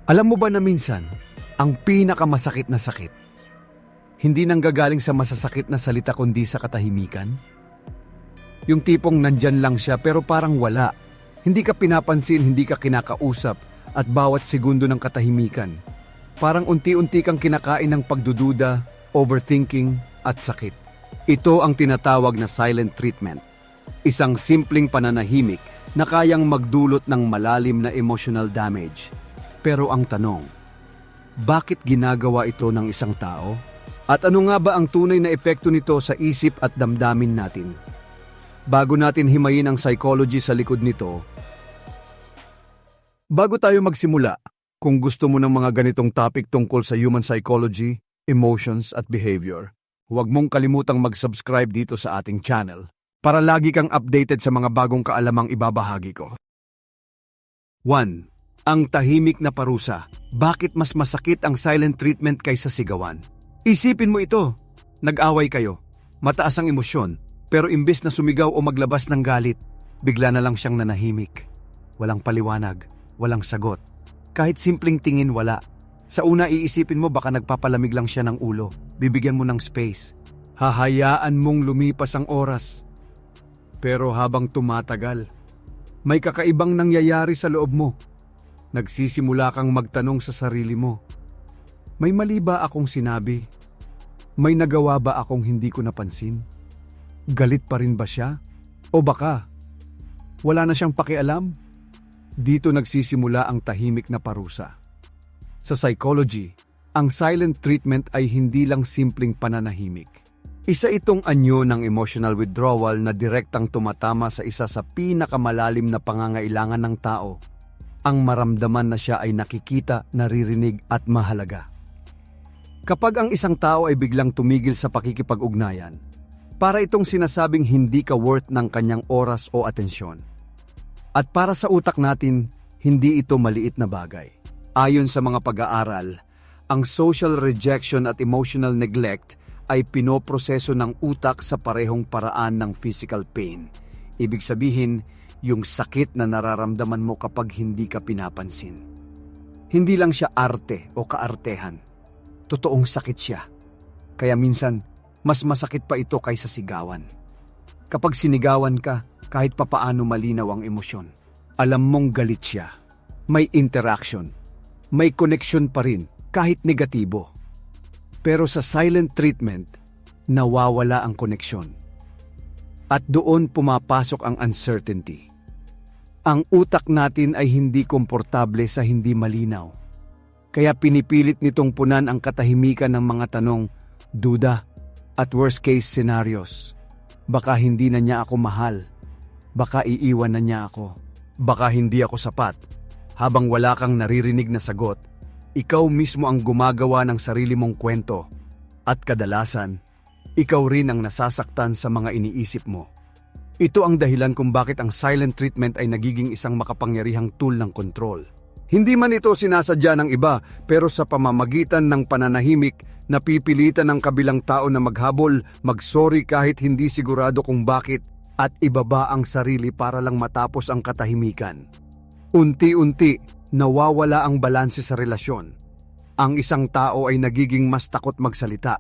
Alam mo ba na minsan, ang pinakamasakit na sakit, hindi nanggagaling sa masasakit na salita kundi sa katahimikan? Yung tipong nandyan lang siya pero parang wala. Hindi ka pinapansin, hindi ka kinakausap, at bawat segundo ng katahimikan, parang unti-unti kang kinakain ng pagdududa, overthinking, at sakit. Ito ang tinatawag na silent treatment. Isang simpleng pananahimik na kayang magdulot ng malalim na emotional damage. Pero ang tanong, bakit ginagawa ito ng isang tao? At ano nga ba ang tunay na epekto nito sa isip at damdamin natin? Bago natin himayin ang psychology sa likod nito, bago tayo magsimula, kung gusto mo ng mga ganitong topic tungkol sa human psychology, emotions at behavior, huwag mong kalimutang mag-subscribe dito sa ating channel para lagi kang updated sa mga bagong kaalamang ibabahagi ko. 1. Ang tahimik na parusa. Bakit mas masakit ang silent treatment kaysa sigawan? Isipin mo ito. Nag-away kayo. Mataas ang emosyon. Pero imbes na sumigaw o maglabas ng galit, bigla na lang siyang nanahimik. Walang paliwanag. Walang sagot. Kahit simpleng tingin wala. Sa una iisipin mo baka nagpapalamig lang siya ng ulo. Bibigyan mo ng space. Hahayaan mong lumipas ang oras. Pero habang tumatagal, may kakaibang nangyayari sa loob mo. Nagsisimula kang magtanong sa sarili mo. May mali ba akong sinabi? May nagawa ba akong hindi ko napansin? Galit pa rin ba siya? O baka wala na siyang pakialam? Dito nagsisimula ang tahimik na parusa. Sa psychology, ang silent treatment ay hindi lang simpleng pananahimik. Isa itong anyo ng emotional withdrawal na direktang tumatama sa isa sa pinakamalalim na pangangailangan ng tao, ang maramdaman na siya ay nakikita, naririnig at mahalaga. Kapag ang isang tao ay biglang tumigil sa pakikipag-ugnayan, para itong sinasabing hindi ka worth ng kanyang oras o atensyon. At para sa utak natin, hindi ito maliit na bagay. Ayon sa mga pag-aaral, ang social rejection at emotional neglect ay pinoproseso ng utak sa parehong paraan ng physical pain. Ibig sabihin, yung sakit na nararamdaman mo kapag hindi ka pinapansin. Hindi lang siya arte o kaartehan. Totoong sakit siya. Kaya minsan, mas masakit pa ito kaysa sigawan. Kapag sinigawan ka, kahit papaano malinaw ang emosyon. Alam mong galit siya. May interaction. May connection pa rin, kahit negatibo. Pero sa silent treatment, nawawala ang koneksyon. At doon pumapasok ang uncertainty. Ang utak natin ay hindi komportable sa hindi malinaw. Kaya pinipilit nitong punan ang katahimikan ng mga tanong, duda, at worst case scenarios. Baka hindi na niya ako mahal. Baka iiwan na niya ako. Baka hindi ako sapat. Habang wala kang naririnig na sagot, ikaw mismo ang gumagawa ng sarili mong kwento. At kadalasan, ikaw rin ang nasasaktan sa mga iniisip mo. Ito ang dahilan kung bakit ang silent treatment ay nagiging isang makapangyarihang tool ng kontrol. Hindi man ito sinasadya ng iba, pero sa pamamagitan ng pananahimik, napipilitan ng kabilang tao na maghabol, magsorry kahit hindi sigurado kung bakit, at ibaba ang sarili para lang matapos ang katahimikan. Unti-unti, nawawala ang balanse sa relasyon. Ang isang tao ay nagiging mas takot magsalita.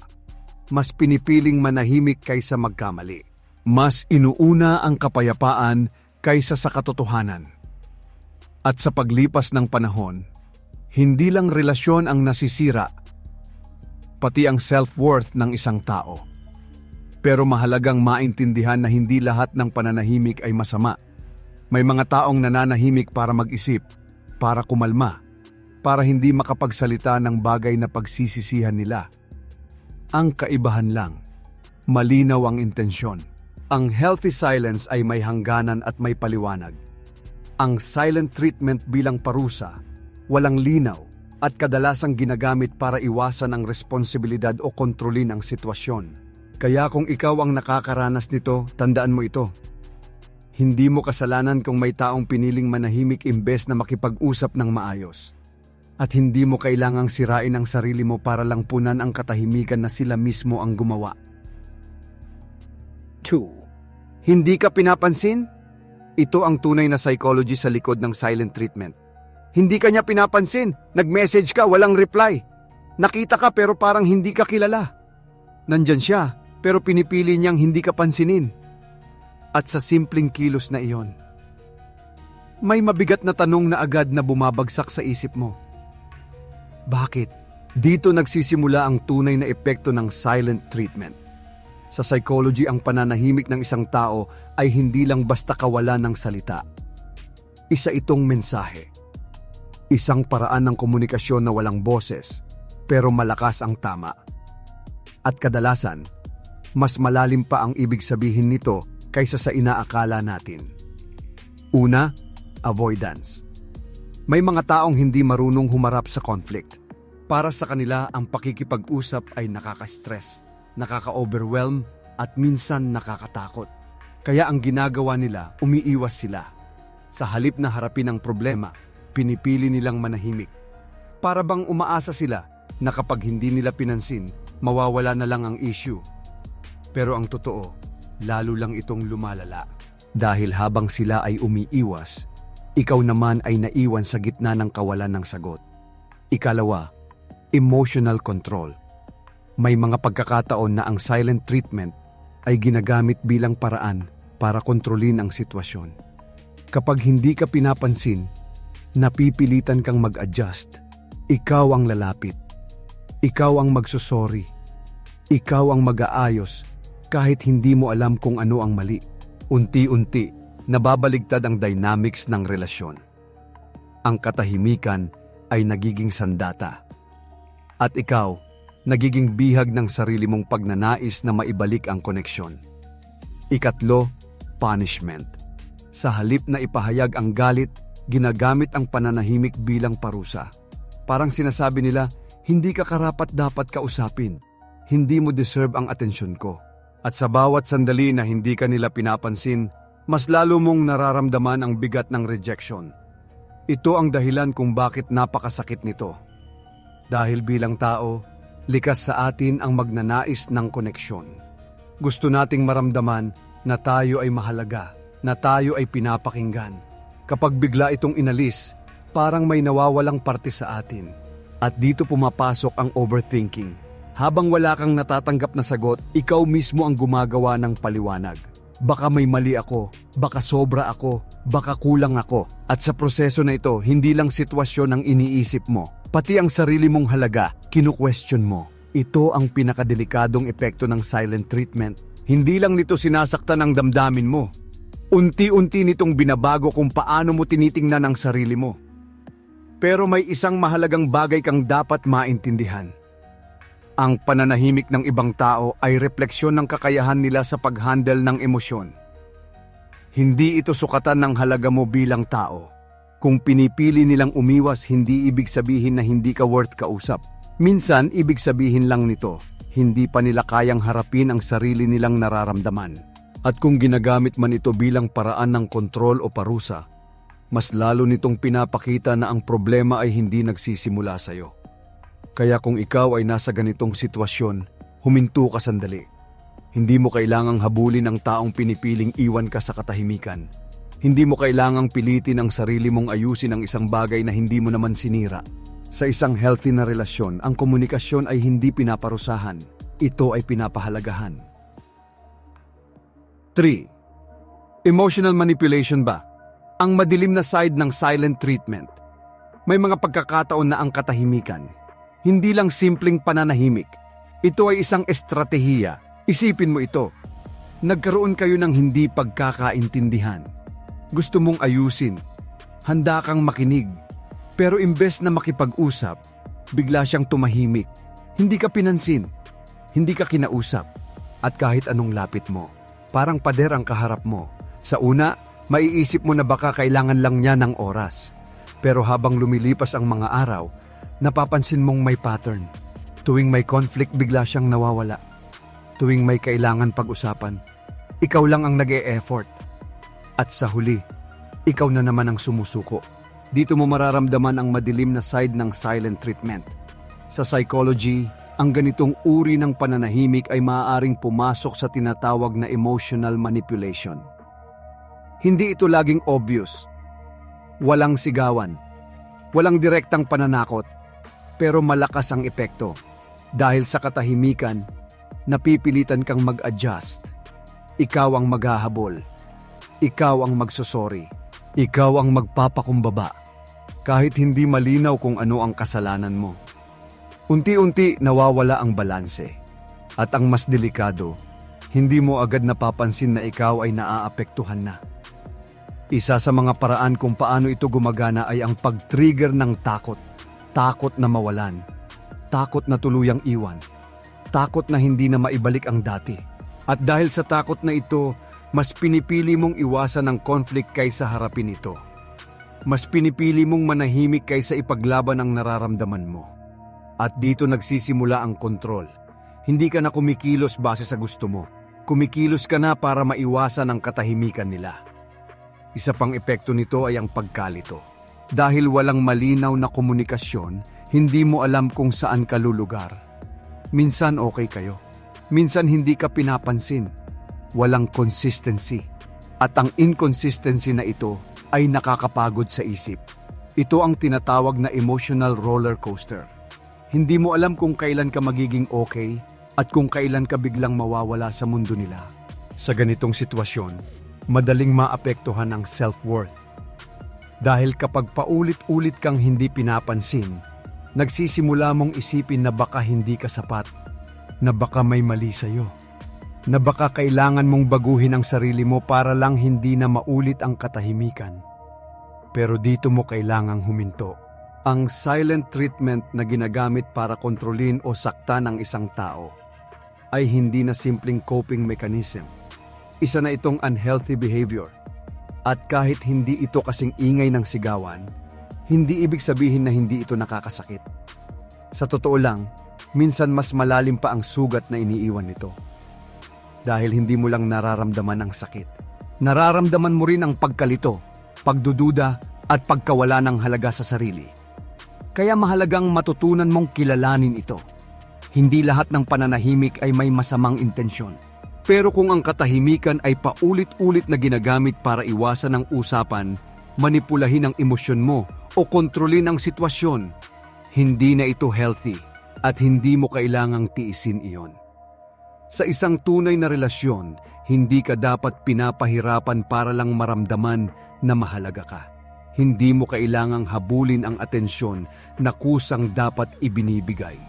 Mas pinipiling manahimik kaysa magkamali. Mas inuuna ang kapayapaan kaysa sa katotohanan. At sa paglipas ng panahon, hindi lang relasyon ang nasisira, pati ang self-worth ng isang tao. Pero mahalagang maintindihan na hindi lahat ng pananahimik ay masama. May mga taong nananahimik para mag-isip, para kumalma, para hindi makapagsalita ng bagay na pagsisisihan nila. Ang kaibahan lang, malinaw ang intensyon. Ang healthy silence ay may hangganan at may paliwanag. Ang silent treatment bilang parusa, walang linaw at kadalasang ginagamit para iwasan ang responsibilidad o kontrolin ang sitwasyon. Kaya kung ikaw ang nakakaranas nito, tandaan mo ito. Hindi mo kasalanan kung may taong piniling manahimik imbes na makipag-usap ng maayos. At hindi mo kailangang sirain ang sarili mo para lang punan ang katahimikan na sila mismo ang gumawa. 2. Hindi ka pinapansin? Ito ang tunay na psychology sa likod ng silent treatment. Hindi ka niya pinapansin. Nag-message ka, walang reply. Nakita ka pero parang hindi ka kilala. Nandyan siya, pero pinipili niyang hindi ka pansinin. At sa simpleng kilos na iyon, may mabigat na tanong na agad na bumabagsak sa isip mo. Bakit? Dito nagsisimula ang tunay na epekto ng silent treatment. Sa psychology, ang pananahimik ng isang tao ay hindi lang basta kawalan ng salita. Isa itong mensahe. Isang paraan ng komunikasyon na walang boses, pero malakas ang tama. At kadalasan, mas malalim pa ang ibig sabihin nito kaysa sa inaakala natin. Una, avoidance. May mga taong hindi marunong humarap sa conflict. Para sa kanila, ang pakikipag-usap ay nakaka-stress, nakaka-overwhelm, at minsan nakakatakot. Kaya ang ginagawa nila, umiiwas sila. Sa halip na harapin ang problema, pinipili nilang manahimik. Para bang umaasa sila na kapag hindi nila pinansin, mawawala na lang ang issue. Pero ang totoo, lalo lang itong lumalala. Dahil habang sila ay umiiwas, ikaw naman ay naiwan sa gitna ng kawalan ng sagot. Ikalawa, emotional control. May mga pagkakataon na ang silent treatment ay ginagamit bilang paraan para kontrolin ang sitwasyon. Kapag hindi ka pinapansin, napipilitan kang mag-adjust. Ikaw ang lalapit. Ikaw ang magsusorry. Ikaw ang mag-aayos kahit hindi mo alam kung ano ang mali. Unti-unti, nababaligtad ang dynamics ng relasyon. Ang katahimikan ay nagiging sandata. At ikaw, nagiging bihag ng sarili mong pagnanais na maibalik ang koneksyon. Ikatlo, punishment. Sa halip na ipahayag ang galit, ginagamit ang pananahimik bilang parusa. Parang sinasabi nila, hindi ka karapat-dapat kausapin. Hindi mo deserve ang atensyon ko. At sa bawat sandali na hindi ka nila pinapansin, mas lalo mong nararamdaman ang bigat ng rejection. Ito ang dahilan kung bakit napakasakit nito. Dahil bilang tao, likas sa atin ang magnanais ng koneksyon. Gusto nating maramdaman na tayo ay mahalaga, na tayo ay pinapakinggan. Kapag bigla itong inalis, parang may nawawalang parte sa atin. At dito pumapasok ang overthinking. Habang wala kang natatanggap na sagot, ikaw mismo ang gumagawa ng paliwanag. Baka may mali ako, baka sobra ako, baka kulang ako. At sa proseso na ito, hindi lang sitwasyon ang iniisip mo. Pati ang sarili mong halaga, kinu-question mo. Ito ang pinakadelikadong epekto ng silent treatment. Hindi lang nito sinasaktan ang damdamin mo. Unti-unti nitong binabago kung paano mo tinitingnan ang sarili mo. Pero may isang mahalagang bagay kang dapat maintindihan. Ang pananahimik ng ibang tao ay refleksyon ng kakayahan nila sa pag-handle ng emosyon. Hindi ito sukatan ng halaga mo bilang tao. Kung pinipili nilang umiwas, hindi ibig sabihin na hindi ka worth kausap. Minsan, ibig sabihin lang nito, hindi pa nila kayang harapin ang sarili nilang nararamdaman. At kung ginagamit man ito bilang paraan ng kontrol o parusa, mas lalo nitong pinapakita na ang problema ay hindi nagsisimula sa'yo. Kaya kung ikaw ay nasa ganitong sitwasyon, huminto ka sandali. Hindi mo kailangang habulin ang taong pinipiling iwan ka sa katahimikan. Hindi mo kailangang pilitin ang sarili mong ayusin ang isang bagay na hindi mo naman sinira. Sa isang healthy na relasyon, ang komunikasyon ay hindi pinaparusahan. Ito ay pinapahalagahan. 3. Emotional manipulation ba? Ang madilim na side ng silent treatment. May mga pagkakataon na ang katahimikan. Hindi lang simpleng pananahimik. Ito ay isang estratehiya. Isipin mo ito. Nagkaroon kayo ng hindi pagkakaintindihan. Gusto mong ayusin. Handa kang makinig. Pero imbes na makipag-usap, bigla siyang tumahimik. Hindi ka pinansin. Hindi ka kinausap. At kahit anong lapit mo, parang pader ang kaharap mo. Sa una, maiisip mo na baka kailangan lang niya ng oras. Pero habang lumilipas ang mga araw, napapansin mong may pattern. Tuwing may conflict, bigla siyang nawawala. Tuwing may kailangan pag-usapan, ikaw lang ang nag-e-effort. At sa huli, ikaw na naman ang sumusuko. Dito mo mararamdaman ang madilim na side ng silent treatment. Sa psychology, ang ganitong uri ng pananahimik ay maaaring pumasok sa tinatawag na emotional manipulation. Hindi ito laging obvious. Walang sigawan. Walang direktang pananakot, pero malakas ang epekto. Dahil sa katahimikan, napipilitan kang mag-adjust. Ikaw ang maghahabol. Ikaw ang magsusori. Ikaw ang magpapakumbaba. Kahit hindi malinaw kung ano ang kasalanan mo. Unti-unti nawawala ang balanse. At ang mas delikado, hindi mo agad napapansin na ikaw ay naaapektuhan na. Isa sa mga paraan kung paano ito gumagana ay ang pag-trigger ng takot. Takot na mawalan. Takot na tuluyang iwan. Takot na hindi na maibalik ang dati. At dahil sa takot na ito, mas pinipili mong iwasan ang conflict kaysa harapin ito. Mas pinipili mong manahimik kaysa ipaglaban ang nararamdaman mo. At dito nagsisimula ang kontrol. Hindi ka na kumikilos base sa gusto mo. Kumikilos ka na para maiwasan ang katahimikan nila. Isa pang epekto nito ay ang pagkalito. Dahil walang malinaw na komunikasyon, hindi mo alam kung saan ka lulugar. Minsan okay kayo. Minsan hindi ka pinapansin. Walang consistency. At ang inconsistency na ito ay nakakapagod sa isip. Ito ang tinatawag na emotional roller coaster. Hindi mo alam kung kailan ka magiging okay at kung kailan ka biglang mawawala sa mundo nila. Sa ganitong sitwasyon, madaling maapektuhan ang self-worth. Dahil kapag paulit-ulit kang hindi pinapansin, nagsisimula mong isipin na baka hindi ka sapat, na baka may mali sa'yo, na baka kailangan mong baguhin ang sarili mo para lang hindi na maulit ang katahimikan. Pero dito mo kailangang huminto. Ang silent treatment na ginagamit para kontrolin o saktan ang isang tao ay hindi na simpleng coping mechanism. Isa na itong unhealthy behavior. At kahit hindi ito kasing ingay ng sigawan, hindi ibig sabihin na hindi ito nakakasakit. Sa totoo lang, minsan mas malalim pa ang sugat na iniiwan nito. Dahil hindi mo lang nararamdaman ang sakit. Nararamdaman mo rin ang pagkalito, pagdududa at pagkawala ng halaga sa sarili. Kaya mahalagang matutunan mong kilalanin ito. Hindi lahat ng pananahimik ay may masamang intensyon. Pero kung ang katahimikan ay paulit-ulit na ginagamit para iwasan ang usapan, manipulahin ang emosyon mo o kontrolin ang sitwasyon, hindi na ito healthy at hindi mo kailangang tiisin iyon. Sa isang tunay na relasyon, hindi ka dapat pinapahirapan para lang maramdaman na mahalaga ka. Hindi mo kailangang habulin ang atensyon na kusang dapat ibinibigay.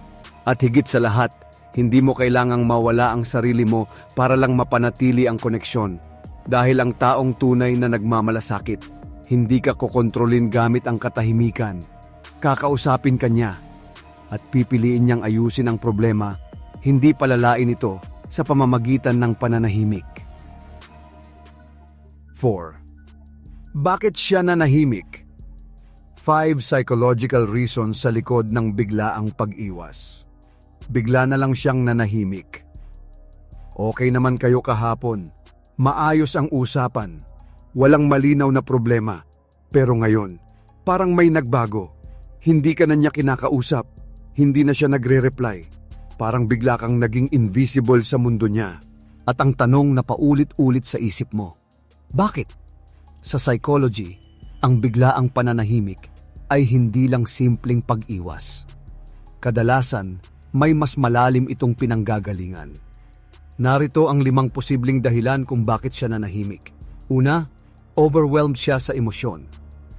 At higit sa lahat, hindi mo kailangang mawala ang sarili mo para lang mapanatili ang koneksyon. Dahil ang taong tunay na nagmamalasakit, hindi ka kokontrolin gamit ang katahimikan. Kakausapin ka niya at pipiliin niyang ayusin ang problema, hindi palalain ito sa pamamagitan ng pananahimik. 4. Bakit siya nanahimik? 5 psychological reasons sa likod ng biglaang pag-iwas. Bigla na lang siyang nanahimik. Okay naman kayo kahapon. Maayos ang usapan. Walang malinaw na problema. Pero ngayon, parang may nagbago. Hindi ka na niya kinakausap. Hindi na siya nagre-reply. Parang bigla kang naging invisible sa mundo niya. At ang tanong na paulit-ulit sa isip mo, bakit? Sa psychology, ang biglaang pananahimik ay hindi lang simpleng pag-iwas. Kadalasan, may mas malalim itong pinanggagalingan. Narito ang 5 posibleng dahilan kung bakit siya nanahimik. Una, overwhelmed siya sa emosyon.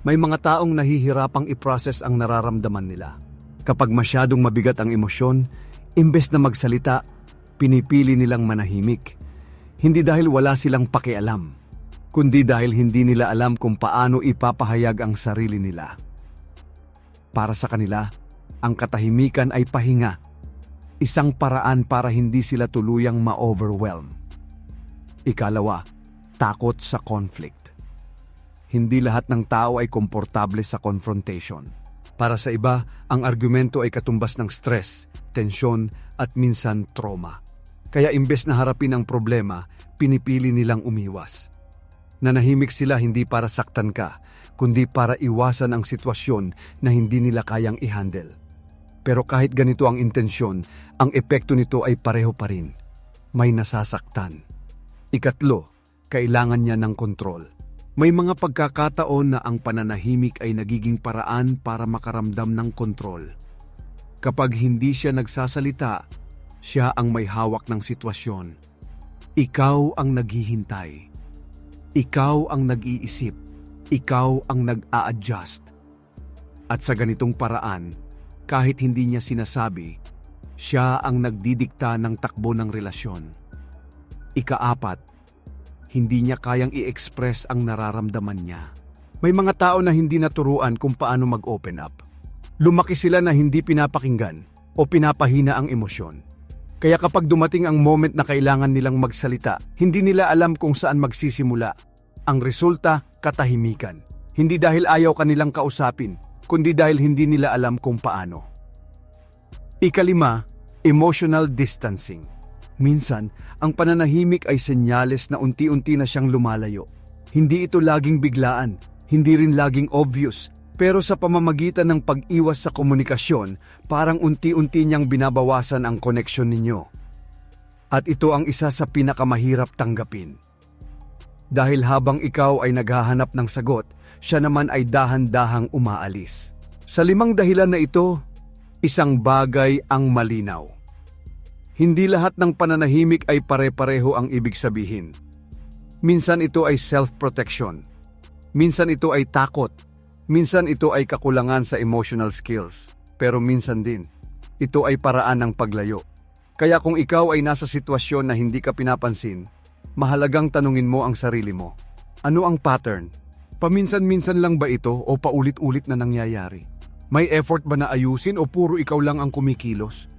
May mga taong nahihirapang i-process ang nararamdaman nila. Kapag masyadong mabigat ang emosyon, imbes na magsalita, pinipili nilang manahimik. Hindi dahil wala silang pakialam, kundi dahil hindi nila alam kung paano ipapahayag ang sarili nila. Para sa kanila, ang katahimikan ay pahinga. Isang paraan para hindi sila tuluyang ma-overwhelm. Ikalawa, takot sa conflict. Hindi lahat ng tao ay komportable sa confrontation. Para sa iba, ang argumento ay katumbas ng stress, tensyon at minsan trauma. Kaya imbes na harapin ang problema, pinipili nilang umiwas. Nanahimik sila hindi para saktan ka, kundi para iwasan ang sitwasyon na hindi nila kayang i-handle. Pero kahit ganito ang intensyon, ang epekto nito ay pareho pa rin. May nasasaktan. Ikatlo, kailangan niya ng kontrol. May mga pagkakataon na ang pananahimik ay nagiging paraan para makaramdam ng kontrol. Kapag hindi siya nagsasalita, siya ang may hawak ng sitwasyon. Ikaw ang naghihintay. Ikaw ang nag-iisip. Ikaw ang nag-a-adjust. At sa ganitong paraan, kahit hindi niya sinasabi, siya ang nagdidikta ng takbo ng relasyon. Ikaapat, hindi niya kayang i-express ang nararamdaman niya. May mga tao na hindi naturuan kung paano mag-open up. Lumaki sila na hindi pinapakinggan o pinapahina ang emosyon. Kaya kapag dumating ang moment na kailangan nilang magsalita, hindi nila alam kung saan magsisimula. Ang resulta, katahimikan. Hindi dahil ayaw kanilang kausapin, kundi dahil hindi nila alam kung paano. Ikalima, emotional distancing. Minsan, ang pananahimik ay senyales na unti-unti na siyang lumalayo. Hindi ito laging biglaan, hindi rin laging obvious, pero sa pamamagitan ng pag-iwas sa komunikasyon, parang unti-unti niyang binabawasan ang koneksyon ninyo. At ito ang isa sa pinakamahirap tanggapin. Dahil habang ikaw ay naghahanap ng sagot, siya naman ay dahan-dahang umaalis. Sa 5 dahilan na ito, isang bagay ang malinaw. Hindi lahat ng pananahimik ay pare-pareho ang ibig sabihin. Minsan ito ay self-protection. Minsan ito ay takot. Minsan ito ay kakulangan sa emotional skills. Pero minsan din, ito ay paraan ng paglayo. Kaya kung ikaw ay nasa sitwasyon na hindi ka pinapansin, mahalagang tanungin mo ang sarili mo. Ano ang pattern? Paminsan-minsan lang ba ito o paulit-ulit na nangyayari? May effort ba na ayusin o puro ikaw lang ang kumikilos?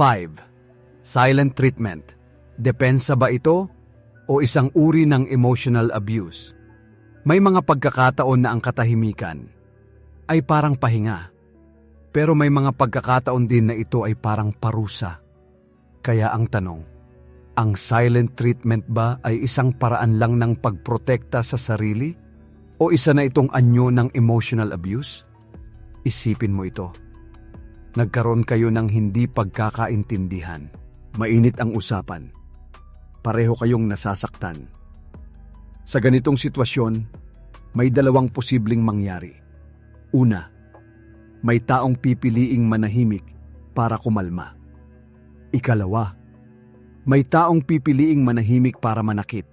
5. Silent treatment. Depensa ba ito o isang uri ng emotional abuse? May mga pagkakataon na ang katahimikan ay parang pahinga. Pero may mga pagkakataon din na ito ay parang parusa. Kaya ang tanong, ang silent treatment ba ay isang paraan lang ng pagprotekta sa sarili? O isa na itong anyo ng emotional abuse? Isipin mo ito. Nagkaroon kayo ng hindi pagkakaintindihan. Mainit ang usapan. Pareho kayong nasasaktan. Sa ganitong sitwasyon, may 2 posibleng mangyari. Una, may taong pipiliing manahimik para kumalma. Ikalawa, may taong pipiliing manahimik para manakit.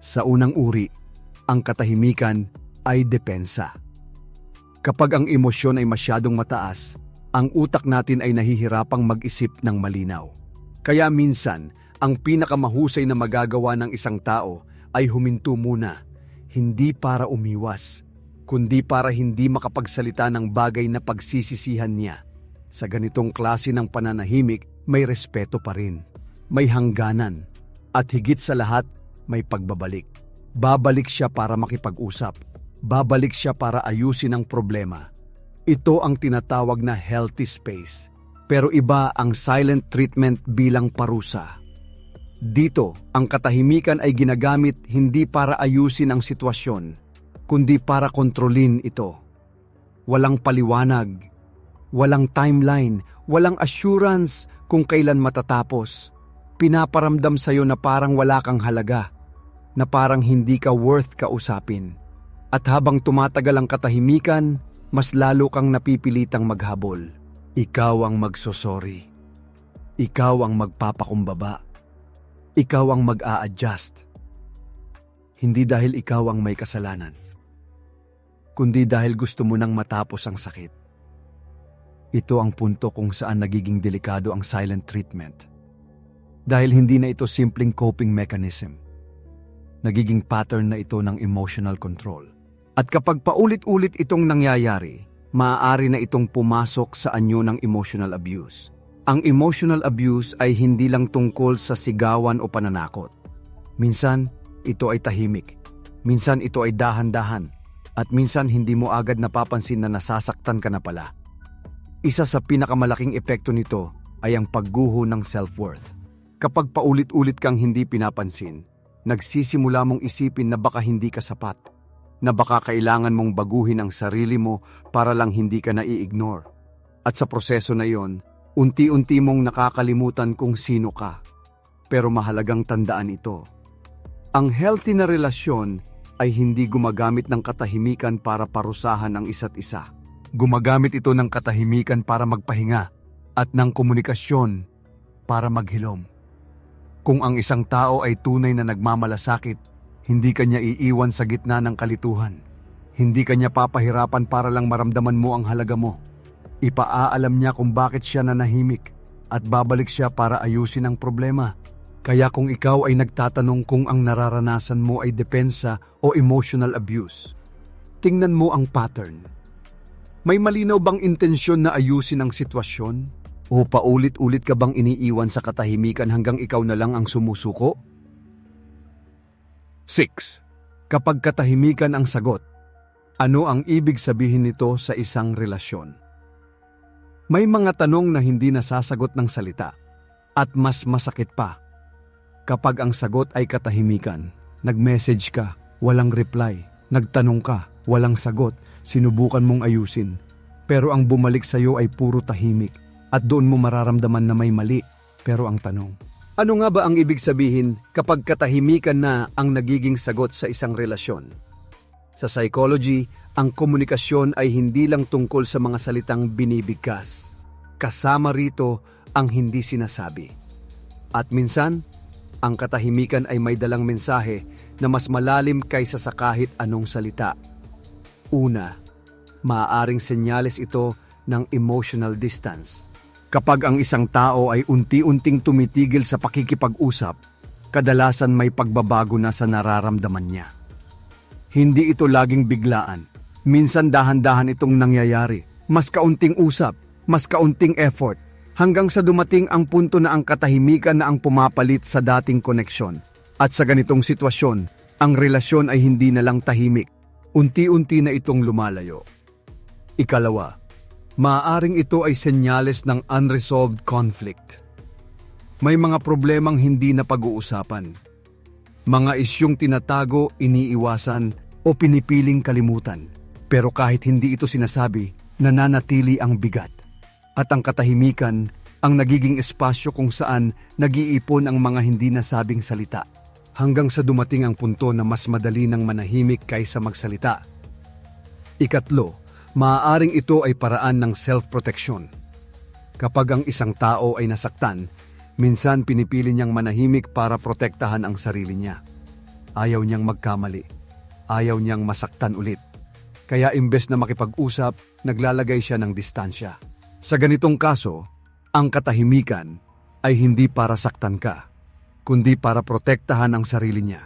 Sa unang uri, ang katahimikan ay depensa. Kapag ang emosyon ay masyadong mataas, ang utak natin ay nahihirapang mag-isip ng malinaw. Kaya minsan, ang pinakamahusay na magagawa ng isang tao ay huminto muna, hindi para umiwas, kundi para hindi makapagsalita ng bagay na pagsisisihan niya. Sa ganitong klase ng pananahimik, may respeto pa rin, may hangganan, at higit sa lahat, may pagbabalik. Babalik siya para makipag-usap, babalik siya para ayusin ang problema. Ito ang tinatawag na healthy space. Pero iba ang silent treatment bilang parusa. Dito, ang katahimikan ay ginagamit hindi para ayusin ang sitwasyon, kundi para kontrolin ito. Walang paliwanag, walang timeline, walang assurance kung kailan matatapos. Pinaparamdam sa'yo na parang wala kang halaga, na parang hindi ka worth kausapin. At habang tumatagal ang katahimikan, mas lalo kang napipilitang maghabol. Ikaw ang magsosorry. Ikaw ang magpapakumbaba. Ikaw ang mag-a-adjust. Hindi dahil ikaw ang may kasalanan, kundi dahil gusto mo nang matapos ang sakit. Ito ang punto kung saan nagiging delikado ang silent treatment. Dahil hindi na ito simpleng coping mechanism. Nagiging pattern na ito ng emotional control. At kapag paulit-ulit itong nangyayari, maaari na itong pumasok sa anyo ng emotional abuse. Ang emotional abuse ay hindi lang tungkol sa sigawan o pananakot. Minsan, ito ay tahimik. Minsan ito ay dahan-dahan. At minsan hindi mo agad napapansin na nasasaktan ka na pala. Isa sa pinakamalaking epekto nito ay ang pagguho ng self-worth. Kapag paulit-ulit kang hindi pinapansin, nagsisimula mong isipin na baka hindi ka sapat, na baka kailangan mong baguhin ang sarili mo para lang hindi ka nai-ignore. At sa proseso na yon, unti-unti mong nakakalimutan kung sino ka. Pero mahalagang tandaan ito. Ang healthy na relasyon ay hindi gumagamit ng katahimikan para parusahan ang isa't isa. Gumagamit ito ng katahimikan para magpahinga at ng komunikasyon para maghilom. Kung ang isang tao ay tunay na nagmamalasakit, hindi kanya iiwan sa gitna ng kalituhan. Hindi kanya papahirapan para lang maramdaman mo ang halaga mo. Ipaaalam niya kung bakit siya nanahimik at babalik siya para ayusin ang problema. Kaya kung ikaw ay nagtatanong kung ang nararanasan mo ay depensa o emotional abuse, tingnan mo ang pattern. May malinaw bang intensyon na ayusin ang sitwasyon? O paulit-ulit ka bang iniiwan sa katahimikan hanggang ikaw na lang ang sumusuko? 6. Kapag katahimikan ang sagot, ano ang ibig sabihin nito sa isang relasyon? May mga tanong na hindi nasasagot ng salita at mas masakit pa. Kapag ang sagot ay katahimikan, nag-message ka, walang reply, nagtanong ka, walang sagot, sinubukan mong ayusin. Pero ang bumalik sa'yo ay puro tahimik. At doon mo mararamdaman na may mali. Pero ang tanong, ano nga ba ang ibig sabihin kapag katahimikan na ang nagiging sagot sa isang relasyon? Sa psychology, ang komunikasyon ay hindi lang tungkol sa mga salitang binibigkas. Kasama rito ang hindi sinasabi. At minsan, ang katahimikan ay may dalang mensahe na mas malalim kaysa sa kahit anong salita. Una, maaaring senyales ito ng emotional distance. Kapag ang isang tao ay unti-unting tumitigil sa pakikipag-usap, kadalasan may pagbabago na sa nararamdaman niya. Hindi ito laging biglaan. Minsan dahan-dahan itong nangyayari. Mas kaunting usap, mas kaunting effort, hanggang sa dumating ang punto na ang katahimikan na ang pumapalit sa dating koneksyon. At sa ganitong sitwasyon, ang relasyon ay hindi na lang tahimik. Unti-unti na itong lumalayo. Ikalawa, maaaring ito ay senyales ng unresolved conflict. May mga problemang hindi na pag-uusapan. Mga isyong tinatago, iniiwasan o pinipiling kalimutan. Pero kahit hindi ito sinasabi, nananatili ang bigat. At ang katahimikan ang nagiging espasyo kung saan nag-iipon ang mga hindi nasabing salita. Hanggang sa dumating ang punto na mas madali nang manahimik kaysa magsalita. Ikatlo, maaaring ito ay paraan ng self-protection. Kapag ang isang tao ay nasaktan, minsan pinipili niyang manahimik para protektahan ang sarili niya. Ayaw niyang magkamali. Ayaw niyang masaktan ulit. Kaya imbes na makipag-usap, naglalagay siya ng distansya. Sa ganitong kaso, ang katahimikan ay hindi para saktan ka, kundi para protektahan ang sarili niya.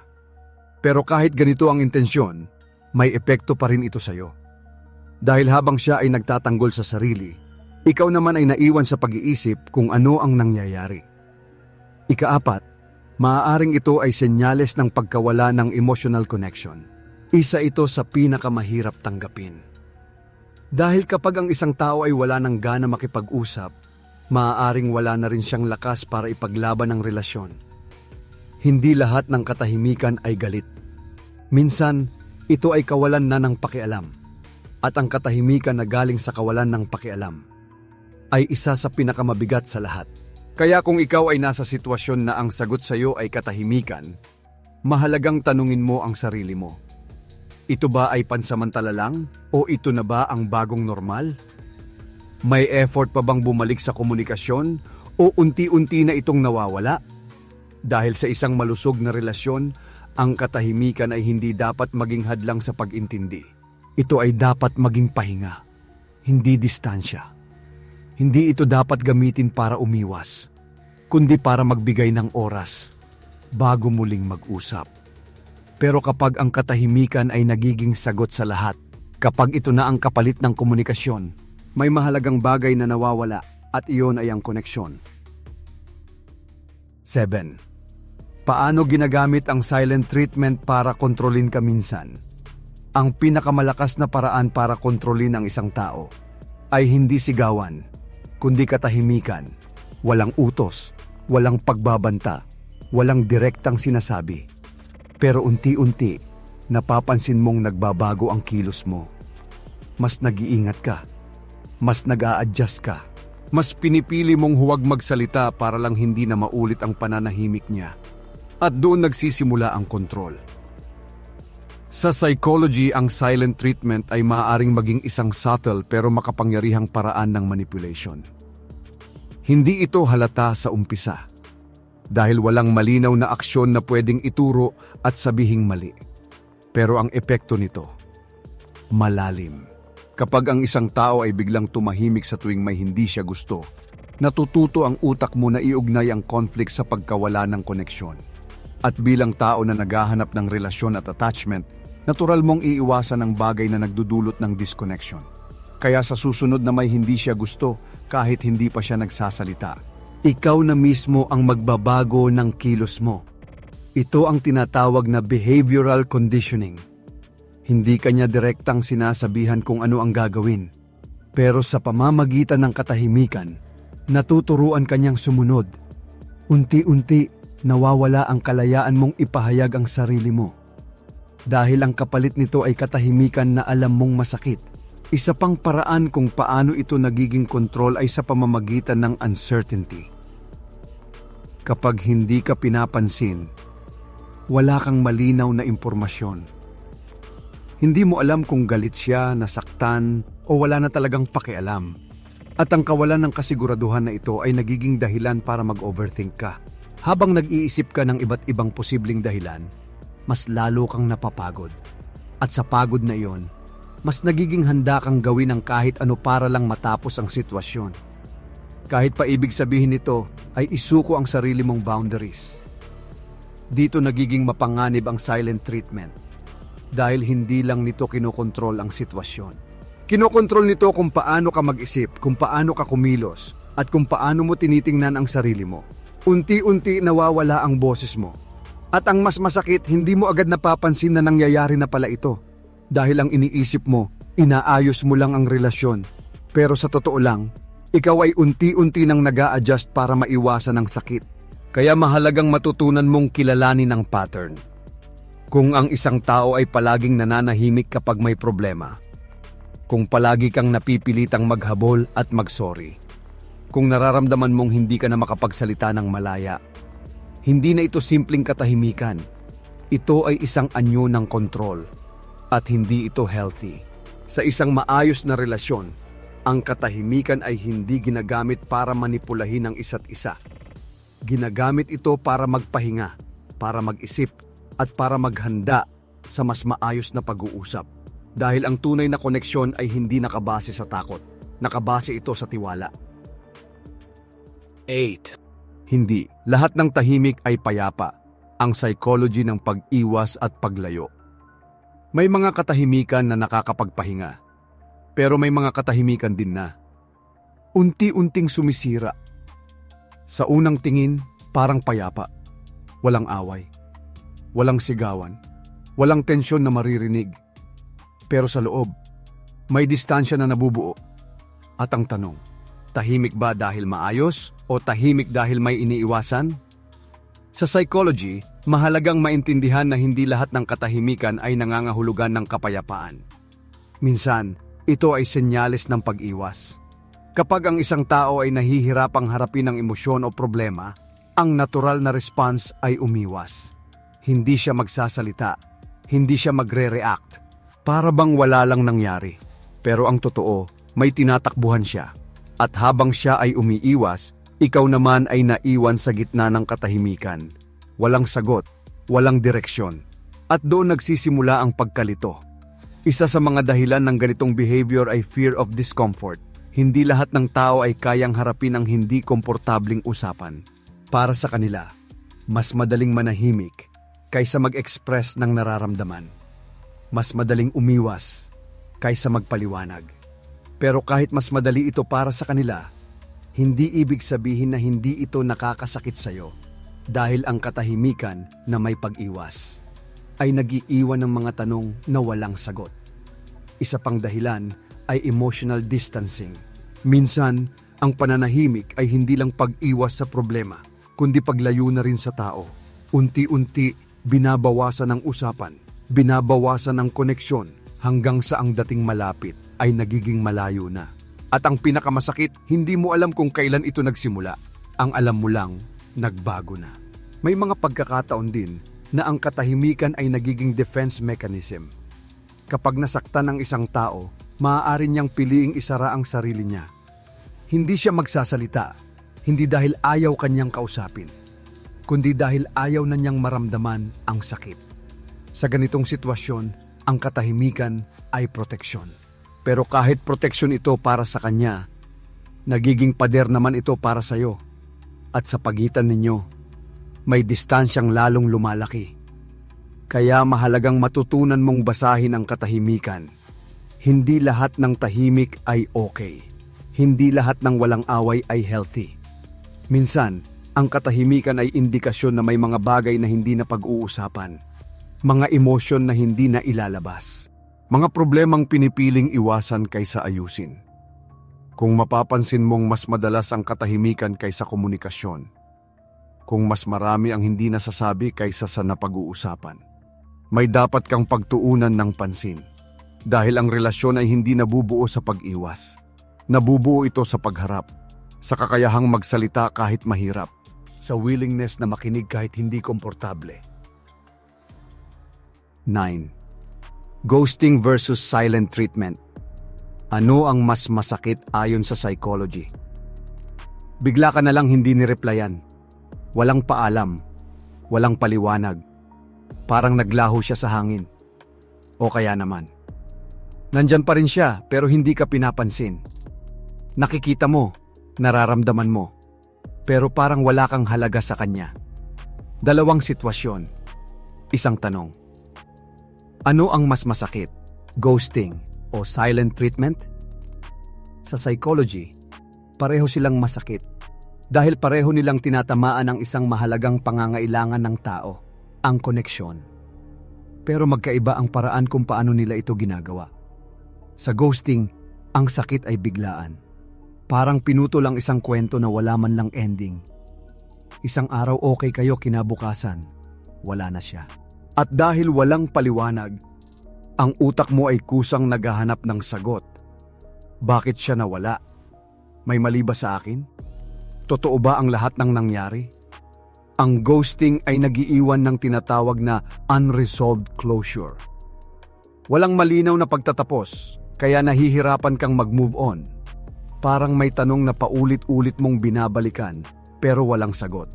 Pero kahit ganito ang intensyon, may epekto pa rin ito sa'yo. Dahil habang siya ay nagtatanggol sa sarili, ikaw naman ay naiwan sa pag-iisip kung ano ang nangyayari. Ikaapat, maaaring ito ay senyales ng pagkawala ng emotional connection. Isa ito sa pinakamahirap tanggapin. Dahil kapag ang isang tao ay wala ng gana makipag-usap, maaaring wala na rin siyang lakas para ipaglaban ang relasyon. Hindi lahat ng katahimikan ay galit. Minsan, ito ay kawalan na ng pakialam. At ang katahimikan na galing sa kawalan ng pakialam ay isa sa pinakamabigat sa lahat. Kaya kung ikaw ay nasa sitwasyon na ang sagot sa iyo ay katahimikan, mahalagang tanungin mo ang sarili mo. Ito ba ay pansamantala lang o ito na ba ang bagong normal? May effort pa bang bumalik sa komunikasyon o unti-unti na itong nawawala? Dahil sa isang malusog na relasyon, ang katahimikan ay hindi dapat maging hadlang sa pag-intindi. Ito ay dapat maging pahinga, hindi distansya. Hindi ito dapat gamitin para umiwas, kundi para magbigay ng oras bago muling mag-usap. Pero kapag ang katahimikan ay nagiging sagot sa lahat, kapag ito na ang kapalit ng komunikasyon, may mahalagang bagay na nawawala at iyon ay ang koneksyon. 7. Paano ginagamit ang silent treatment para kontrolin ka minsan? Ang pinakamalakas na paraan para kontrolin ang isang tao ay hindi sigawan, kundi katahimikan, walang utos, walang pagbabanta, walang direktang sinasabi. Pero unti-unti, napapansin mong nagbabago ang kilos mo. Mas nag-iingat ka, mas nag-a-adjust ka, mas pinipili mong huwag magsalita para lang hindi na maulit ang pananahimik niya. At doon nagsisimula ang kontrol. Sa psychology, ang silent treatment ay maaaring maging isang subtle pero makapangyarihang paraan ng manipulation. Hindi ito halata sa umpisa, dahil walang malinaw na aksyon na pwedeng ituro at sabihing mali. Pero ang epekto nito, malalim. Kapag ang isang tao ay biglang tumahimik sa tuwing may hindi siya gusto, natututo ang utak mo na iugnay ang conflict sa pagkawala ng koneksyon. At bilang tao na naghahanap ng relasyon at attachment, natural mong iiwasan ang bagay na nagdudulot ng disconnection. Kaya sa susunod na may hindi siya gusto, kahit hindi pa siya nagsasalita, ikaw na mismo ang magbabago ng kilos mo. Ito ang tinatawag na behavioral conditioning. Hindi kanya direktang sinasabihan kung ano ang gagawin, pero sa pamamagitan ng katahimikan, natuturuan kanyang sumunod. Unti-unti, nawawala ang kalayaan mong ipahayag ang sarili mo. Dahil ang kapalit nito ay katahimikan na alam mong masakit. Isa pang paraan kung paano ito nagiging kontrol ay sa pamamagitan ng uncertainty. Kapag hindi ka pinapansin, wala kang malinaw na impormasyon. Hindi mo alam kung galit siya, nasaktan, o wala na talagang pakialam. At ang kawalan ng kasiguraduhan na ito ay nagiging dahilan para mag-overthink ka. Habang nag-iisip ka ng iba't ibang posibleng dahilan, mas lalo kang napapagod. At sa pagod na iyon, mas nagiging handa kang gawin ang kahit ano para lang matapos ang sitwasyon. Kahit pa ibig sabihin nito ay isuko ang sarili mong boundaries. Dito nagiging mapanganib ang silent treatment dahil hindi lang nito kinokontrol ang sitwasyon. Kinokontrol nito kung paano ka mag-isip, kung paano ka kumilos, at kung paano mo tinitingnan ang sarili mo. Unti-unti nawawala ang boses mo. At ang mas masakit, hindi mo agad napapansin na nangyayari na pala ito. Dahil ang iniisip mo, inaayos mo lang ang relasyon. Pero sa totoo lang, ikaw ay unti-unti nang nag-a-adjust para maiwasan ang sakit. Kaya mahalagang matutunan mong kilalanin ang pattern. Kung ang isang tao ay palaging nananahimik kapag may problema. Kung palagi kang napipilitang maghabol at magsorry. Kung nararamdaman mong hindi ka na makapagsalita ng malaya. Hindi na ito simpleng katahimikan. Ito ay isang anyo ng kontrol. At hindi ito healthy. Sa isang maayos na relasyon, ang katahimikan ay hindi ginagamit para manipulahin ang isa't isa. Ginagamit ito para magpahinga, para mag-isip, at para maghanda sa mas maayos na pag-uusap. Dahil ang tunay na koneksyon ay hindi nakabase sa takot. Nakabase ito sa tiwala. 8. Hindi. Lahat ng tahimik ay payapa. Ang psychology ng pag-iwas at paglayo. May mga katahimikan na nakakapagpahinga. Pero may mga katahimikan din na unti-unting sumisira. Sa unang tingin, parang payapa. Walang away. Walang sigawan. Walang tensyon na maririnig. Pero sa loob, may distansya na nabubuo. At ang tanong, tahimik ba dahil maayos o tahimik dahil may iniiwasan? Sa psychology, mahalagang maintindihan na hindi lahat ng katahimikan ay nangangahulugan ng kapayapaan. Minsan, ito ay senyales ng pag-iwas. Kapag ang isang tao ay nahihirapang harapin ang emosyon o problema, ang natural na response ay umiwas. Hindi siya magsasalita, hindi siya magre-react, para bang wala lang nangyari. Pero ang totoo, may tinatakbuhan siya. At habang siya ay umiiwas, ikaw naman ay naiwan sa gitna ng katahimikan. Walang sagot, walang direksyon. At doon nagsisimula ang pagkalito. Isa sa mga dahilan ng ganitong behavior ay fear of discomfort. Hindi lahat ng tao ay kayang harapin ang hindi komportabling usapan. Para sa kanila, mas madaling manahimik kaysa mag-express ng nararamdaman. Mas madaling umiwas kaysa magpaliwanag. Pero kahit mas madali ito para sa kanila, hindi ibig sabihin na hindi ito nakakasakit sa iyo dahil ang katahimikan na may pag-iwas ay nag-iiwan ng mga tanong na walang sagot. Isa pang dahilan ay emotional distancing. Minsan, ang pananahimik ay hindi lang pag-iwas sa problema, kundi paglayo na rin sa tao. Unti-unti, binabawasan ang usapan, binabawasan ang koneksyon hanggang sa ang dating malapit ay nagiging malayo na. At ang pinakamasakit, hindi mo alam kung kailan ito nagsimula. Ang alam mo lang, nagbago na. May mga pagkakataon din na ang katahimikan ay nagiging defense mechanism. Kapag nasaktan ang isang tao, maaari niyang piliing isara ang sarili niya. Hindi siya magsasalita, hindi dahil ayaw kanyang kausapin, kundi dahil ayaw na niyang maramdaman ang sakit. Sa ganitong sitwasyon, ang katahimikan ay proteksyon. Pero kahit proteksyon ito para sa kanya, nagiging pader naman ito para sa iyo. At sa pagitan ninyo, may distansyang lalong lumalaki. Kaya mahalagang matutunan mong basahin ang katahimikan. Hindi lahat ng tahimik ay okay. Hindi lahat ng walang away ay healthy. Minsan, ang katahimikan ay indikasyon na may mga bagay na hindi na pag-uusapan. Mga emosyon na hindi na ilalabas. Mga problemang pinipiling iwasan kaysa ayusin. Kung mapapansin mong mas madalas ang katahimikan kaysa komunikasyon. Kung mas marami ang hindi nasasabi kaysa sa napag-uusapan. May dapat kang pagtuunan ng pansin. Dahil ang relasyon ay hindi nabubuo sa pag-iwas. Nabubuo ito sa pagharap. Sa kakayahang magsalita kahit mahirap. Sa willingness na makinig kahit hindi komportable. 9. Ghosting versus silent treatment. Ano ang mas masakit ayon sa psychology? Bigla ka na lang hindi nireplyan. Walang paalam. Walang paliwanag. Parang naglaho siya sa hangin. O kaya naman, nandyan pa rin siya pero hindi ka pinapansin. Nakikita mo, nararamdaman mo, pero parang wala kang halaga sa kanya. Dalawang sitwasyon. Isang tanong. Ano ang mas masakit? Ghosting o silent treatment? Sa psychology, pareho silang masakit dahil pareho nilang tinatamaan ang isang mahalagang pangangailangan ng tao, ang koneksyon. Pero magkaiba ang paraan kung paano nila ito ginagawa. Sa ghosting, ang sakit ay biglaan. Parang pinutol ang isang kwento na wala man lang ending. Isang araw okay kayo, kinabukasan, wala na siya. At dahil walang paliwanag, ang utak mo ay kusang naghahanap ng sagot. Bakit siya nawala? May mali ba sa akin? Totoo ba ang lahat ng nangyari? Ang ghosting ay nagiiwan ng tinatawag na unresolved closure. Walang malinaw na pagtatapos, kaya nahihirapan kang mag-move on. Parang may tanong na paulit-ulit mong binabalikan, pero walang sagot.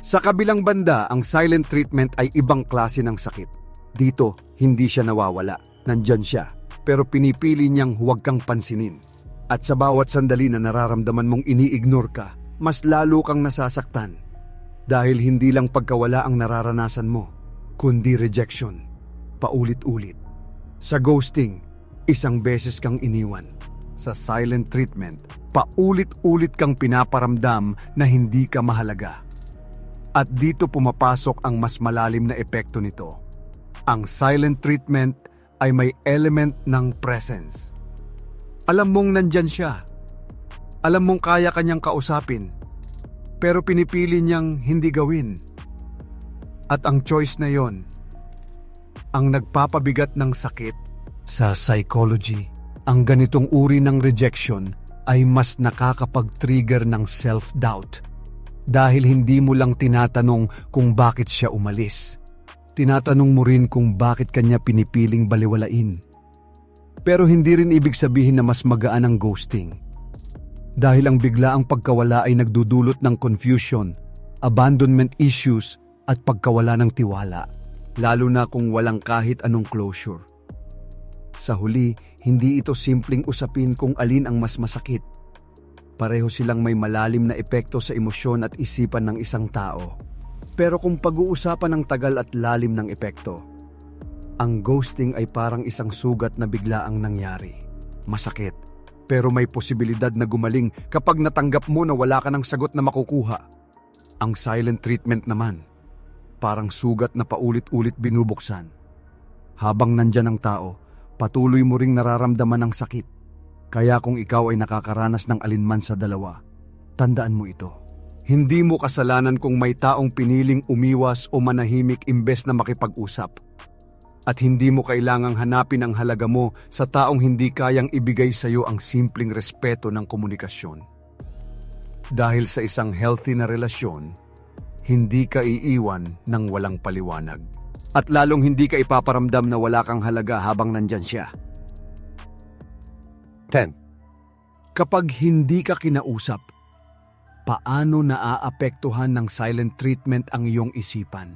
Sa kabilang banda, ang silent treatment ay ibang klase ng sakit. Dito, hindi siya nawawala. Nandyan siya, pero pinipili niyang huwag kang pansinin. At sa bawat sandali na nararamdaman mong ini-ignore ka, mas lalo kang nasasaktan. Dahil hindi lang pagkawala ang nararanasan mo, kundi rejection. Paulit-ulit. Sa ghosting, isang beses kang iniwan. Sa silent treatment, paulit-ulit kang pinaparamdam na hindi ka mahalaga. At dito pumapasok ang mas malalim na epekto nito. Ang silent treatment ay may element ng presence. Alam mong nandyan siya. Alam mong kaya kanyang kausapin. Pero pinipili niyang hindi gawin. At ang choice na yon, ang nagpapabigat ng sakit. Sa psychology, ang ganitong uri ng rejection ay mas nakakapag-trigger ng self-doubt. Dahil hindi mo lang tinatanong kung bakit siya umalis. Tinatanong mo rin kung bakit kanya pinipiling baliwalain. Pero hindi rin ibig sabihin na mas magaan ang ghosting. Dahil ang biglaang pagkawala ay nagdudulot ng confusion, abandonment issues at pagkawala ng tiwala. Lalo na kung walang kahit anong closure. Sa huli, hindi ito simpleng usapin kung alin ang mas masakit. Pareho silang may malalim na epekto sa emosyon at isipan ng isang tao. Pero kung pag-uusapan ng tagal at lalim ng epekto, ang ghosting ay parang isang sugat na biglaang nangyari. Masakit, pero may posibilidad na gumaling kapag natanggap mo na wala ka ng sagot na makukuha. Ang silent treatment naman, parang sugat na paulit-ulit binubuksan. Habang nandyan ang tao, patuloy mo ring nararamdaman ang sakit. Kaya kung ikaw ay nakakaranas ng alinman sa dalawa, tandaan mo ito. Hindi mo kasalanan kung may taong piniling umiwas o manahimik imbes na makipag-usap. At hindi mo kailangang hanapin ang halaga mo sa taong hindi kayang ibigay sa iyo ang simpleng respeto ng komunikasyon. Dahil sa isang healthy na relasyon, hindi ka iiwan ng walang paliwanag. At lalong hindi ka ipaparamdam na wala kang halaga habang nandyan siya. 10. Kapag hindi ka kinausap, paano naaapektuhan ng silent treatment ang iyong isipan?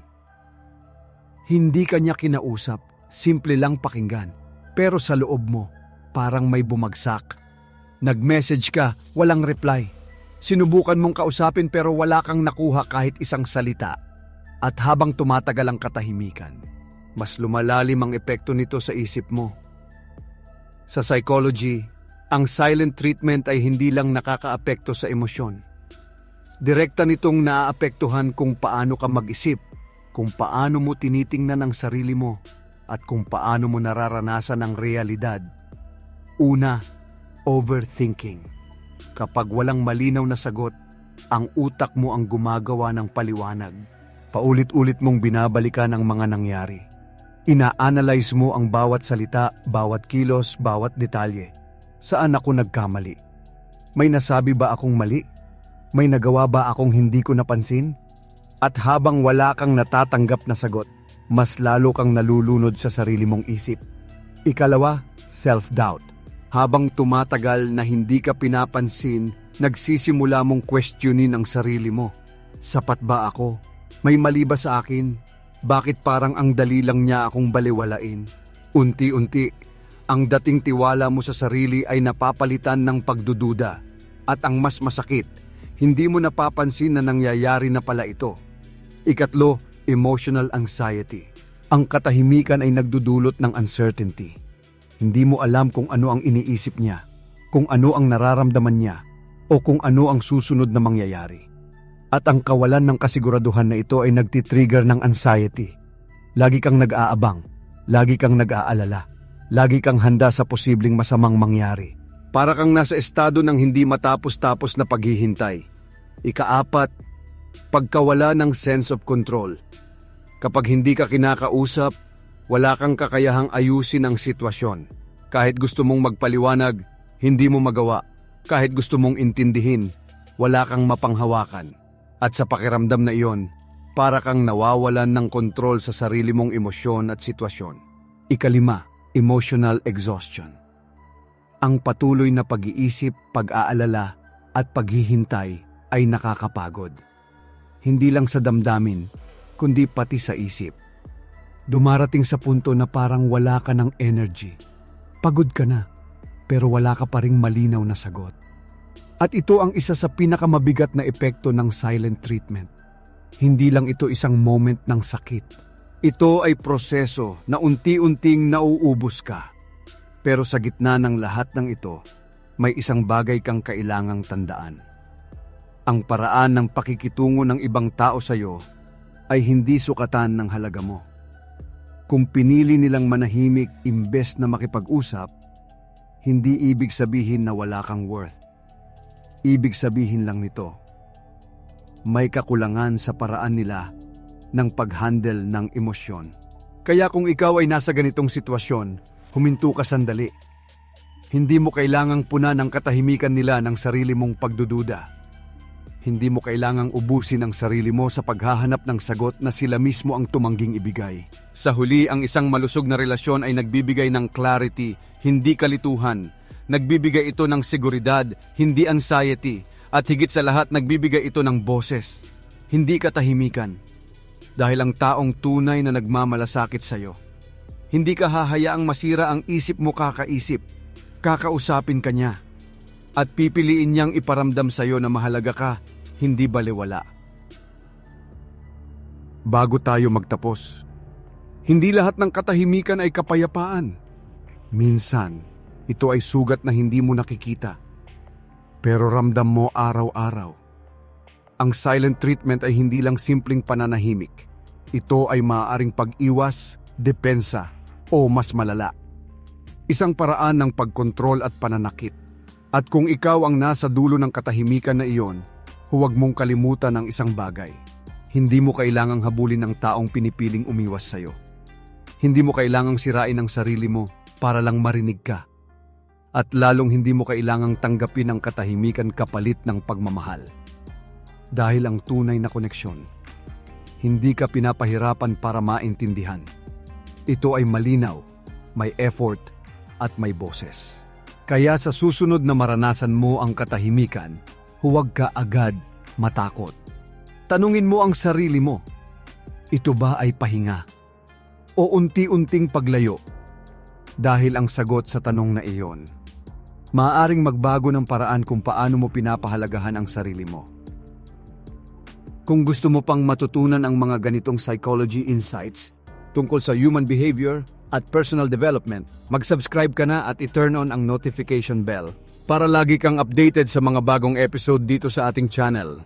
Hindi ka niya kinausap, simple lang pakinggan. Pero sa loob mo, parang may bumagsak. Nag-message ka, walang reply. Sinubukan mong kausapin pero wala kang nakuha kahit isang salita. At habang tumatagal ang katahimikan, mas lumalalim ang epekto nito sa isip mo. Sa psychology, ang silent treatment ay hindi lang nakakaapekto sa emosyon. Direkta nitong naaapektuhan kung paano ka mag-isip, kung paano mo tinitingnan ang sarili mo, at kung paano mo nararanasan ang realidad. Una, overthinking. Kapag walang malinaw na sagot, ang utak mo ang gumagawa ng paliwanag. Paulit-ulit mong binabalikan ang mga nangyari. Ina-analyze mo ang bawat salita, bawat kilos, bawat detalye. Saan ako nagkamali? May nasabi ba akong mali? May nagawa ba akong hindi ko napansin? At habang wala kang natatanggap na sagot, mas lalo kang nalulunod sa sarili mong isip. Ikalawa, self-doubt. Habang tumatagal na hindi ka pinapansin, nagsisimula mong questionin ang sarili mo. Sapat ba ako? May mali ba sa akin? Bakit parang ang dali lang niya akong baliwalain? Unti-unti, ang dating tiwala mo sa sarili ay napapalitan ng pagdududa. At ang mas masakit, hindi mo napapansin na nangyayari na pala ito. Ikatlo, emotional anxiety. Ang katahimikan ay nagdudulot ng uncertainty. Hindi mo alam kung ano ang iniisip niya, kung ano ang nararamdaman niya, o kung ano ang susunod na mangyayari. At ang kawalan ng kasiguraduhan na ito ay nagtitrigger ng anxiety. Lagi kang nag-aabang, lagi kang nag-aalala, lagi kang handa sa posibleng masamang mangyari. Para kang nasa estado ng hindi matapos-tapos na paghihintay. Ikaapat, pagkawala ng sense of control. Kapag hindi ka kinakausap, wala kang kakayahang ayusin ang sitwasyon. Kahit gusto mong magpaliwanag, hindi mo magawa. Kahit gusto mong intindihin, wala kang mapanghawakan. At sa pakiramdam na iyon, para kang nawawalan ng kontrol sa sarili mong emosyon at sitwasyon. Ikalima, emotional exhaustion. Ang patuloy na pag-iisip, pag-aalala at paghihintay ay nakakapagod. Hindi lang sa damdamin, kundi pati sa isip. Dumarating sa punto na parang wala ka ng energy. Pagod ka na, pero wala ka pa ring malinaw na sagot. At ito ang isa sa pinakamabigat na epekto ng silent treatment. Hindi lang ito isang moment ng sakit. Ito ay proseso na unti-unting nauubos ka. Pero sa gitna ng lahat ng ito, may isang bagay kang kailangang tandaan. Ang paraan ng pakikitungo ng ibang tao sa iyo ay hindi sukatan ng halaga mo. Kung pinili nilang manahimik imbes na makipag-usap, hindi ibig sabihin na wala kang worth. Ibig sabihin lang nito, may kakulangan sa paraan nila ng pag-handle ng emosyon. Kaya kung ikaw ay nasa ganitong sitwasyon, huminto ka sandali. Hindi mo kailangang puna ng katahimikan nila ng sarili mong pagdududa. Hindi mo kailangang ubusin ang sarili mo sa paghahanap ng sagot na sila mismo ang tumangging ibigay. Sa huli, ang isang malusog na relasyon ay nagbibigay ng clarity, hindi kalituhan. Nagbibigay ito ng seguridad, hindi anxiety. At higit sa lahat, nagbibigay ito ng boses, hindi katahimikan. Dahil ang taong tunay na nagmamalasakit sa iyo, hindi ka hahayaang masira ang isip mo kakaisip. Kakausapin ka niya. At pipiliin niyang iparamdam sa iyo na mahalaga ka, hindi baliwala. Bago tayo magtapos, hindi lahat ng katahimikan ay kapayapaan. Minsan, ito ay sugat na hindi mo nakikita. Pero ramdam mo araw-araw. Ang silent treatment ay hindi lang simpleng pananahimik. Ito ay maaaring pag-iwas, depensa, o mas malala. Isang paraan ng pagkontrol at pananakit. At kung ikaw ang nasa dulo ng katahimikan na iyon, huwag mong kalimutan ang isang bagay. Hindi mo kailangang habulin ang taong pinipiling umiwas sa'yo. Hindi mo kailangang sirain ang sarili mo para lang marinig ka. At lalong hindi mo kailangang tanggapin ang katahimikan kapalit ng pagmamahal. Dahil ang tunay na koneksyon, Hindi ka pinapahirapan para maintindihan. Ito ay malinaw, may effort, at may boses. Kaya sa susunod na maranasan mo ang katahimikan, huwag ka agad matakot. Tanungin mo ang sarili mo, ito ba ay pahinga? O unti-unting paglayo? Dahil ang sagot sa tanong na iyon, maaaring magbago ng paraan kung paano mo pinapahalagahan ang sarili mo. Kung gusto mo pang matutunan ang mga ganitong psychology insights tungkol sa human behavior at personal development, mag-subscribe ka na at i-turn on ang notification bell para lagi kang updated sa mga bagong episode dito sa ating channel.